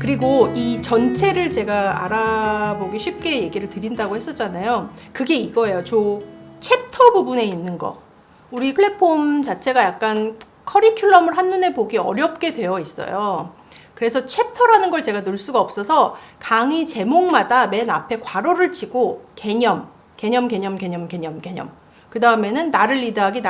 그리고 이 전체를 제가 알아보기 쉽게 얘기를 드린다고 했었잖아요. 그게 이거예요. 저 챕터 부분에 있는 거. 우리 플랫폼 자체가 약간 커리큘럼을 한눈에 보기 어렵게 되어 있어요. 그래서 챕터라는 걸 제가 넣을 수가 없어서 강의 제목마다 맨 앞에 괄호를 치고 개념. 그 다음에는 나를 리드하기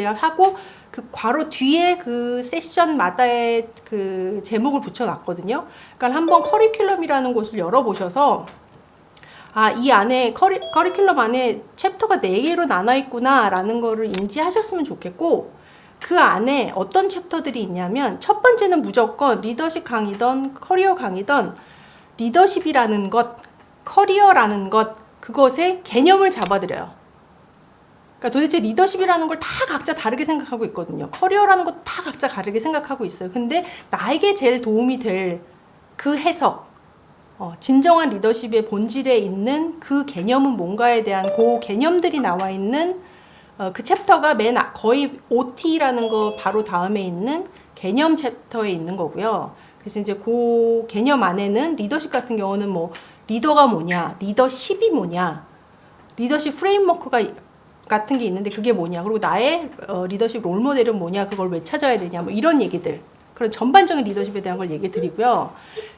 하고 그 괄호 뒤에 그 세션마다의 그 제목을 붙여놨거든요. 그러니까 한번 커리큘럼이라는 곳을 열어보셔서 이 안에 커리큘럼 안에 챕터가 4개로 나눠있구나 라는 거를 인지하셨으면 좋겠고, 그 안에 어떤 챕터들이 있냐면 첫 번째는 무조건 리더십 강의든 커리어 강의든 리더십이라는 것, 커리어라는 것, 그것의 개념을 잡아드려요. 그러니까 도대체 리더십이라는 걸 다 각자 다르게 생각하고 있거든요. 커리어라는 것 다 각자 다르게 생각하고 있어요. 근데 나에게 제일 도움이 될 그 해석, 진정한 리더십의 본질에 있는 그 개념은 뭔가에 대한 그 개념들이 나와 있는 그 챕터가 거의 OT라는 거 바로 다음에 있는 개념 챕터에 있는 거고요. 그래서 이제 그 개념 안에는 리더십 같은 경우는 뭐 리더가 뭐냐, 리더십이 뭐냐, 리더십 프레임워크가 같은 게 있는데 그게 뭐냐, 그리고 나의 리더십 롤모델은 뭐냐, 그걸 왜 찾아야 되냐, 뭐 이런 얘기들, 그런 전반적인 리더십에 대한 걸 얘기 드리고요.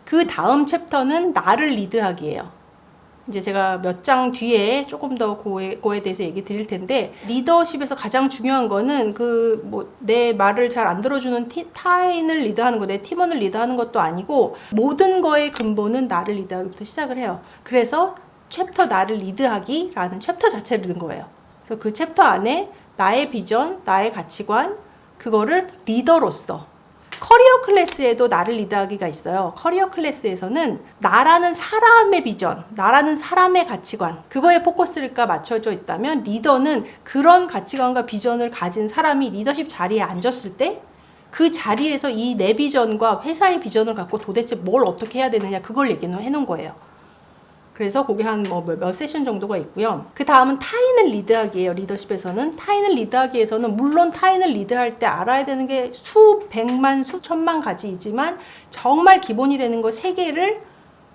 그 다음 챕터는 나를 리드하기예요. 이제 제가 몇 장 뒤에 조금 더 그거에 대해서 얘기 드릴 텐데, 리더십에서 가장 중요한 거는 내 말을 잘 안 들어주는 타인을 리드하는 거, 내 팀원을 리드하는 것도 아니고, 모든 거의 근본은 나를 리드하기부터 시작을 해요. 그래서 챕터 나를 리드하기라는 챕터 자체를 넣은 거예요. 그래서 그 챕터 안에 나의 비전, 나의 가치관, 그거를 리더로서, 커리어 클래스에도 나를 리드하기가 있어요. 커리어 클래스에서는 나라는 사람의 비전, 나라는 사람의 가치관, 그거에 포커스가 맞춰져 있다면, 리더는 그런 가치관과 비전을 가진 사람이 리더십 자리에 앉았을 때 그 자리에서 이 내 비전과 회사의 비전을 갖고 도대체 뭘 어떻게 해야 되느냐, 그걸 얘기는 해놓은 거예요. 그래서 그게 한 몇 세션 정도가 있고요. 그 다음은 타인을 리드하기예요. 리더십에서는 타인을 리드하기에서는 물론 타인을 리드할 때 알아야 되는 게 수백만 수천만 가지이지만 정말 기본이 되는 거 3개를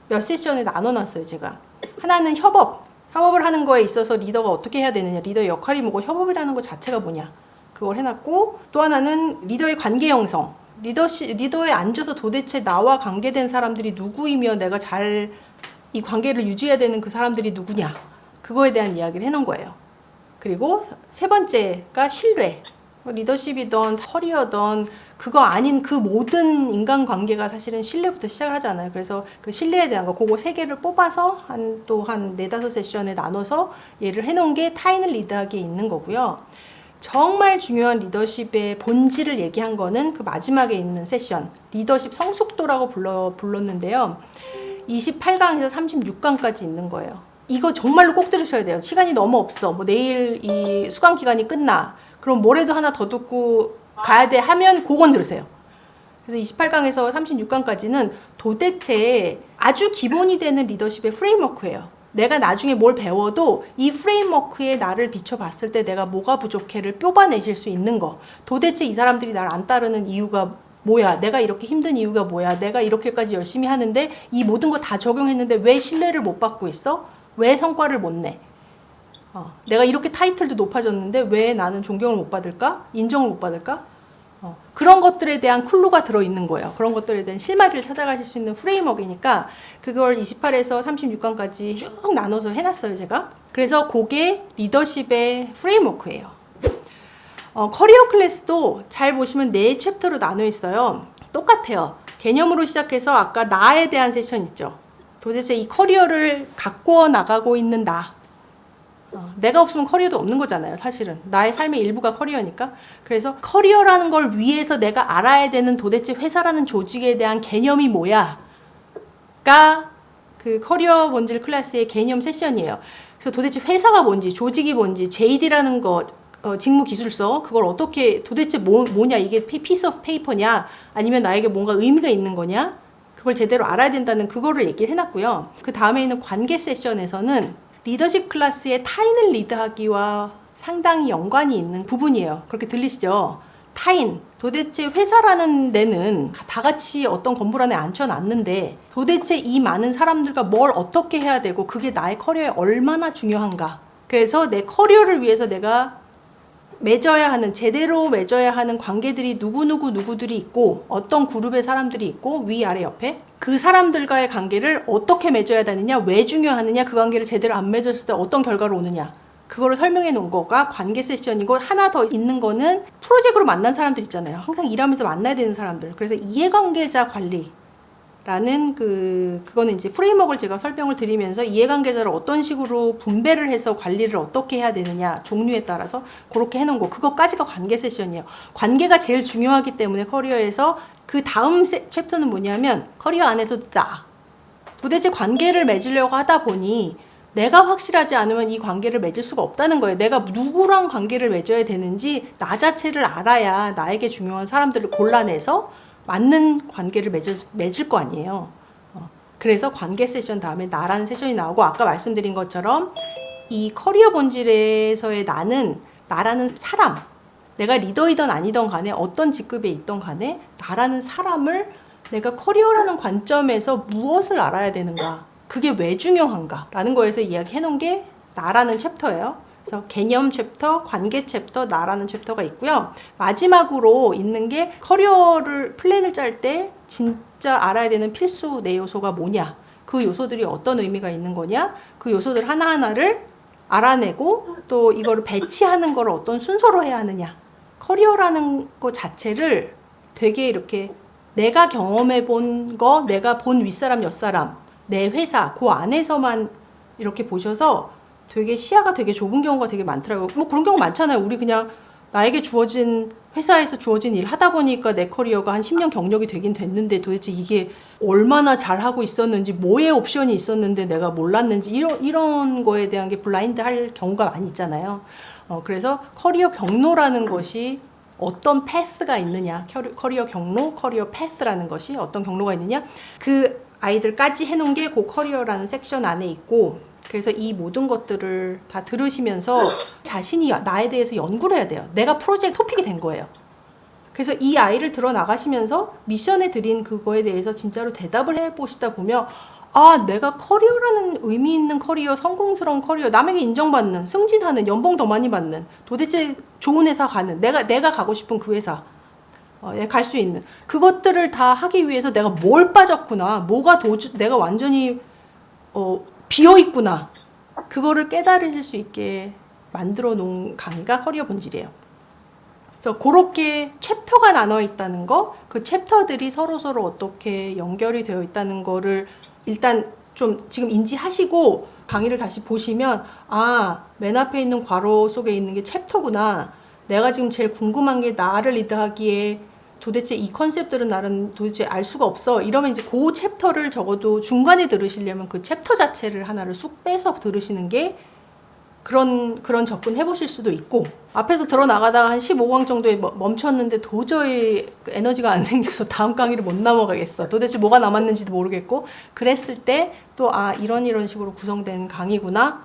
몇 세션에 나눠놨어요. 제가 하나는 협업을 하는 거에 있어서 리더가 어떻게 해야 되느냐, 리더의 역할이 뭐고 협업이라는 것 자체가 뭐냐, 그걸 해놨고, 또 하나는 리더의 관계 형성, 리더에 앉아서 도대체 나와 관계된 사람들이 누구이며 내가 잘 이 관계를 유지해야 되는 그 사람들이 누구냐, 그거에 대한 이야기를 해놓은 거예요. 그리고 3번째가 신뢰. 리더십이든 커리어든 그거 아닌 그 모든 인간관계가 사실은 신뢰부터 시작을 하잖아요. 그래서 그 신뢰에 대한 거, 그거 3개를 뽑아서 한 4-5세션에 나눠서 얘를 해놓은 게 타인을 리드하기에 있는 거고요. 정말 중요한 리더십의 본질을 얘기한 거는 그 마지막에 있는 세션, 리더십 성숙도라고 불렀는데요. 28강에서 36강까지 있는 거예요. 이거 정말로 꼭 들으셔야 돼요. 시간이 너무 없어. 내일 이 수강 기간이 끝나. 그럼 모레도 하나 더 듣고 가야 돼 하면 그건 들으세요. 그래서 28강에서 36강까지는 도대체 아주 기본이 되는 리더십의 프레임워크예요. 내가 나중에 뭘 배워도 이 프레임워크에 나를 비춰봤을 때 내가 뭐가 부족해를 뽑아내실 수 있는 거. 도대체 이 사람들이 나를 안 따르는 이유가 뭐야? 내가 이렇게 힘든 이유가 뭐야? 내가 이렇게까지 열심히 하는데 이 모든 거 다 적용했는데 왜 신뢰를 못 받고 있어? 왜 성과를 못 내? 내가 이렇게 타이틀도 높아졌는데 왜 나는 존경을 못 받을까? 인정을 못 받을까? 그런 것들에 대한 클루가 들어있는 거예요. 그런 것들에 대한 실마리를 찾아가실 수 있는 프레임워크이니까 그걸 28에서 36강까지 쭉 나눠서 해놨어요, 제가. 그래서 그게 리더십의 프레임워크예요. 커리어 클래스도 잘 보시면 4챕터로 나눠 있어요. 똑같아요. 개념으로 시작해서 아까 나에 대한 세션 있죠. 도대체 이 커리어를 가꾸어 나가고 있는 내가 없으면 커리어도 없는 거잖아요. 사실은 나의 삶의 일부가 커리어니까. 그래서 커리어라는 걸 위해서 내가 알아야 되는 도대체 회사라는 조직에 대한 개념이 뭐야가 그 커리어 본질 클래스의 개념 세션이에요. 그래서 도대체 회사가 뭔지, 조직이 뭔지, JD라는 거, 직무 기술서, 그걸 어떻게 도대체 뭐냐, 이게 piece of paper냐, 아니면 나에게 뭔가 의미가 있는 거냐, 그걸 제대로 알아야 된다는 그거를 얘기를 해놨고요. 그 다음에 있는 관계 세션에서는 리더십 클래스의 타인을 리드하기와 상당히 연관이 있는 부분이에요. 그렇게 들리시죠? 타인, 도대체 회사라는 데는 다 같이 어떤 건물 안에 앉혀놨는데 도대체 이 많은 사람들과 뭘 어떻게 해야 되고 그게 나의 커리어에 얼마나 중요한가. 그래서 내 커리어를 위해서 내가 맺어야 하는, 제대로 맺어야 하는 관계들이 누구들이 있고 어떤 그룹의 사람들이 있고 위아래 옆에 그 사람들과의 관계를 어떻게 맺어야 되느냐, 왜 중요하느냐, 그 관계를 제대로 안 맺었을 때 어떤 결과로 오느냐, 그거를 설명해 놓은 거가 관계 세션이고, 하나 더 있는 거는 프로젝트로 만난 사람들 있잖아요. 항상 일하면서 만나야 되는 사람들. 그래서 이해관계자 관리라는 그거는 이제 프레임워크를 제가 설명을 드리면서 이해관계자를 어떤 식으로 분배를 해서 관리를 어떻게 해야 되느냐, 종류에 따라서 그렇게 해놓은 거, 그거까지가 관계 세션이에요. 관계가 제일 중요하기 때문에 커리어에서 그 다음 챕터는 뭐냐면, 커리어 안에서도 도대체 관계를 맺으려고 하다 보니 내가 확실하지 않으면 이 관계를 맺을 수가 없다는 거예요. 내가 누구랑 관계를 맺어야 되는지 나 자체를 알아야 나에게 중요한 사람들을 골라내서 맞는 관계를 맺을 거 아니에요. 그래서 관계 세션 다음에 나라는 세션이 나오고, 아까 말씀드린 것처럼 이 커리어 본질에서의 나라는 사람, 내가 리더이든 아니든 간에 어떤 직급에 있던 간에 나라는 사람을 내가 커리어라는 관점에서 무엇을 알아야 되는가, 그게 왜 중요한가 라는 거에서 이야기해 놓은 게 나라는 챕터예요. 그래서 개념 챕터, 관계 챕터, 나라는 챕터가 있고요. 마지막으로 있는 게 커리어를 플랜을 짤 때 진짜 알아야 되는 필수 네 요소가 뭐냐, 그 요소들이 어떤 의미가 있는 거냐, 그 요소들 하나하나를 알아내고 또 이거를 배치하는 걸 어떤 순서로 해야 하느냐. 커리어라는 것 자체를 되게 이렇게 내가 경험해 본 거, 내가 본 윗사람 옆사람, 내 회사 그 안에서만 이렇게 보셔서 되게 시야가 되게 좁은 경우가 되게 많더라고요. 뭐 그런 경우 많잖아요. 우리 그냥 나에게 주어진, 회사에서 주어진 일 하다 보니까 내 커리어가 한 10년 경력이 되긴 됐는데 도대체 이게 얼마나 잘하고 있었는지, 뭐의 옵션이 있었는데 내가 몰랐는지, 이런 거에 대한 게 블라인드 할 경우가 많이 있잖아요. 그래서 커리어 경로라는 것이 어떤 패스가 있느냐, 커리어 경로, 커리어 패스라는 것이 어떤 경로가 있느냐, 그 아이들까지 해놓은 게 그 커리어라는 섹션 안에 있고, 그래서 이 모든 것들을 다 들으시면서 자신이 나에 대해서 연구를 해야 돼요. 내가 프로젝트 토픽이 된 거예요. 그래서 이 아이를 들어 나가시면서 미션에 드린 그거에 대해서 진짜로 대답을 해보시다 보면, 아, 내가 커리어라는 의미 있는 커리어, 성공스러운 커리어, 남에게 인정받는, 승진하는, 연봉 더 많이 받는, 도대체 좋은 회사 가는, 내가 가고 싶은 그 회사 갈 수 있는 그것들을 다 하기 위해서 내가 뭘 빠졌구나, 내가 완전히 비어 있구나, 그거를 깨달으실 수 있게 만들어 놓은 강의가 커리어 본질이에요. 그래서 그렇게 챕터가 나눠 있다는 거, 그 챕터들이 서로 어떻게 연결이 되어 있다는 거를 일단 좀 지금 인지하시고 강의를 다시 보시면, 아, 맨 앞에 있는 괄호 속에 있는 게 챕터구나. 내가 지금 제일 궁금한 게 나를 리드하기에 도대체 이 컨셉들은 나는 도대체 알 수가 없어. 이러면 이제 그 챕터를 적어도 중간에 들으시려면 그 챕터 자체를 하나를 쑥 빼서 들으시는 게 그런 접근 해보실 수도 있고, 앞에서 들어 나가다가 한 15강 정도에 멈췄는데 도저히 에너지가 안 생겨서 다음 강의를 못 넘어가겠어, 도대체 뭐가 남았는지도 모르겠고, 그랬을 때 또 이런 식으로 구성된 강의구나,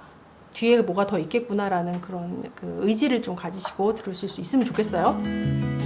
뒤에 뭐가 더 있겠구나라는 그런 그 의지를 좀 가지시고 들으실 수 있으면 좋겠어요.